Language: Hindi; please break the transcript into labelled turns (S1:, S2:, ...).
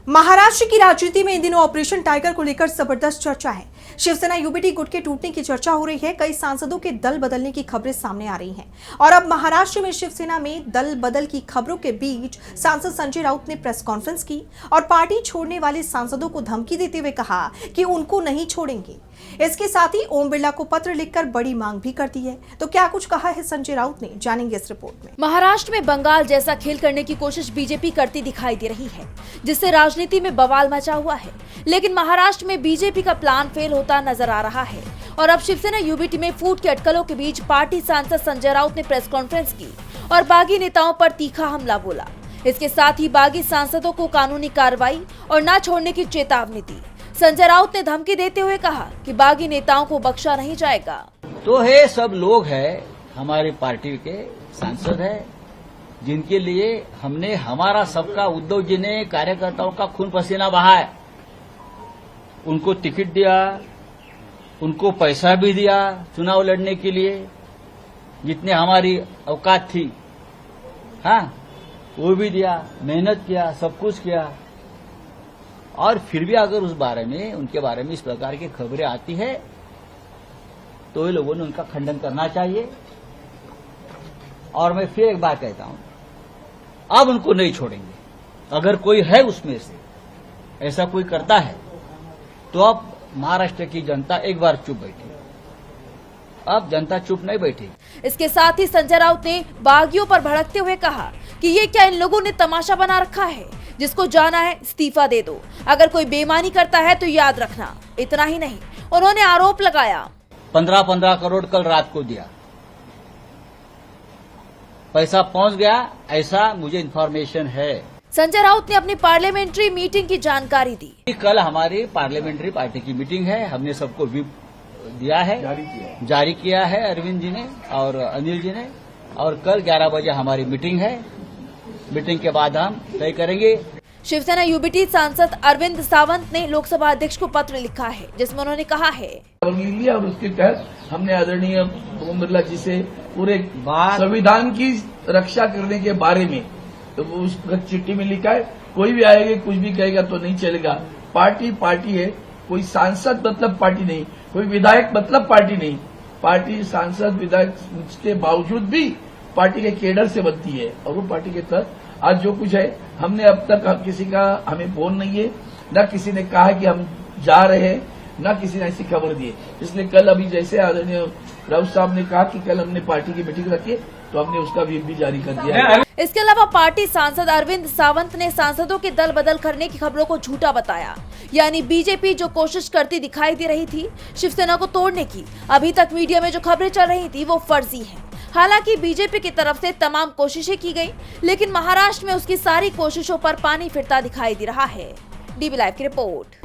S1: महाराष्ट्र की राजनीति में इन दिनों ऑपरेशन टाइगर को लेकर जबरदस्त चर्चा है। शिवसेना यूबीटी गुट के टूटने की चर्चा हो रही है। कई सांसदों के दल बदलने की खबरें सामने आ रही हैं और अब महाराष्ट्र में शिवसेना में दल बदल की खबरों के बीच सांसद संजय राउत ने प्रेस कॉन्फ्रेंस की और पार्टी छोड़ने वाले सांसदों को धमकी देते हुए कहा कि उनको नहीं छोड़ेंगे। इसके साथ ही ओम बिरला को पत्र लिखकर बड़ी मांग भी कर दी है। तो क्या कुछ कहा है संजय राउत ने, जानेंगे इस रिपोर्ट में।
S2: महाराष्ट्र में बंगाल जैसा खेल करने की कोशिश बीजेपी करती दिखाई दे रही है, जिससे राजनीति में बवाल मचा हुआ है। लेकिन महाराष्ट्र में बीजेपी का प्लान फेल होता नजर आ रहा है और अब शिवसेना यूबीटी में फूट के अटकलों के बीच पार्टी सांसद संजय राउत ने प्रेस कॉन्फ्रेंस की और बागी नेताओं पर तीखा हमला बोला। इसके साथ ही बागी सांसदों को कानूनी कार्रवाई और न छोड़ने की चेतावनी दी। संजय राउत ने धमकी देते हुए कहा कि बागी नेताओं को बख्शा नहीं जाएगा।
S3: तो है सब लोग हैं, हमारी पार्टी के सांसद हैं, जिनके लिए हमने हमारा सबका उद्धव जी ने कार्यकर्ताओं का खून पसीना बहाया, उनको टिकट दिया, उनको पैसा भी दिया चुनाव लड़ने के लिए, जितने हमारी औकात थी, हाँ वो भी दिया, मेहनत किया, सब कुछ किया। और फिर भी अगर उस बारे में उनके बारे में इस प्रकार की खबरें आती है तो ये लोगों ने उनका खंडन करना चाहिए। और मैं फिर एक बात कहता हूं, अब उनको नहीं छोड़ेंगे। अगर कोई है उसमें से ऐसा कोई करता है तो अब महाराष्ट्र की जनता एक बार चुप बैठी, अब जनता चुप नहीं बैठी।
S2: इसके साथ ही संजय राउत ने बागियों पर भड़कते हुए कहा कि ये क्या इन लोगों ने तमाशा बना रखा है, जिसको जाना है इस्तीफा दे दो। अगर कोई बेईमानी करता है तो याद रखना। इतना ही नहीं, उन्होंने आरोप लगाया
S3: 15-15 करोड़ कल रात को दिया, पैसा पहुंच गया, ऐसा मुझे इन्फॉर्मेशन है।
S2: संजय राउत ने अपनी पार्लियामेंट्री मीटिंग की जानकारी दी।
S3: कल हमारी पार्लियामेंट्री पार्टी की मीटिंग है, हमने सबको व्हिप दिया है, जारी किया है अरविंद जी ने और अनिल जी ने। और कल 11 बजे हमारी मीटिंग है, मीटिंग के बाद हम तय करेंगे।
S2: शिवसेना यूबीटी सांसद अरविंद सावंत ने लोकसभा अध्यक्ष को पत्र लिखा है, जिसमें उन्होंने कहा है
S4: लिया और उसके तहत हमने आदरणीय ओम बिरला जी से पूरे संविधान की रक्षा करने के बारे में तो उस चिट्ठी में लिखा है, कोई भी आएगा कुछ भी कहेगा तो नहीं चलेगा। पार्टी पार्टी है, कोई सांसद मतलब पार्टी नहीं, कोई विधायक मतलब पार्टी नहीं। पार्टी सांसद विधायक के बावजूद भी पार्टी के केडर से बनती है और वो पार्टी के तहत आज जो कुछ है, हमने अब तक किसी का हमें फोन नहीं है, न किसी ने कहा कि हम जा रहे हैं, न किसी ने ऐसी खबर दी है। इसलिए कल अभी जैसे आदरणीय राउत साहब ने कहा कि कल हमने पार्टी की मीटिंग रखी है तो हमने उसका भी जारी कर दिया है।
S2: इसके अलावा पार्टी सांसद अरविंद सावंत ने सांसदों के दल बदल करने की खबरों को झूठा बताया। यानी बीजेपी जो कोशिश करती दिखाई दे रही थी शिवसेना को तोड़ने की, अभी तक मीडिया में जो खबरें चल रही थी वो फर्जी है। हालांकि बीजेपी की तरफ से तमाम कोशिशें की गई, लेकिन महाराष्ट्र में उसकी सारी कोशिशों पर पानी फिरता दिखाई दे रहा है। डीबी लाइव की रिपोर्ट।